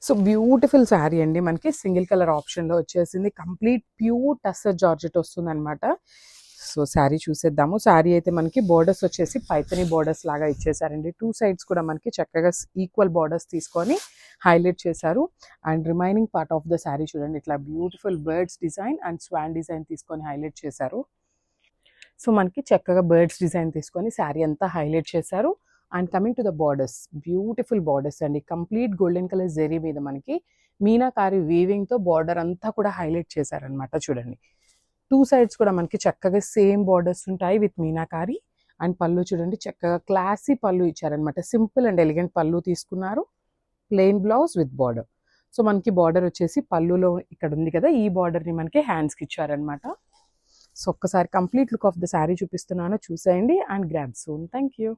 So beautiful sari అండి, మనకి single colour ఆప్షన్లో వచ్చేసింది. కంప్లీట్ ప్యూర్ టస్సర్ జార్జెట్ వస్తుంది అనమాట. సో శారీ చూసేద్దాము. శారీ అయితే మనకి బోర్డర్స్ వచ్చేసి పైతని బోర్డర్స్ లాగా ఇచ్చేసారండి. 2 సైడ్స్ కూడా మనకి చక్కగా ఈక్వల్ బోర్డర్స్ తీసుకొని హైలైట్ చేశారు. And remaining part of the sari చూడండి, ఇట్లా beautiful birds design and Schwann design తీసుకొని హైలైట్ చేశారు. సో మనకి చక్కగా బర్డ్స్ డిజైన్ తీసుకొని శారీ అంతా హైలైట్ చేశారు. And coming to the borders, beautiful borders అండి. కంప్లీట్ గోల్డెన్ కలర్ జెరీ మీద మనకి మీనాకారి వీవింగ్తో బార్డర్ అంతా కూడా హైలైట్ చేశారనమాట. చూడండి 2 సైడ్స్ కూడా మనకి చక్కగా సేమ్ బార్డర్స్ ఉంటాయి విత్ మీనాకారి. అండ్ పళ్ళు చూడండి, చక్కగా క్లాసీ పళ్ళు ఇచ్చారనమాట. సింపుల్ అండ్ ఎలిగెంట్ పళ్ళు తీసుకున్నారు. Plain blouse with border. So మనకి బార్డర్ వచ్చేసి పళ్ళులో ఇక్కడ ఉంది కదా, ఈ బార్డర్ని మనకి హ్యాండ్స్కి ఇచ్చారనమాట. సో ఒక్కసారి complete look of the sari చూపిస్తున్నాను, చూసేయండి and grab soon. Thank you.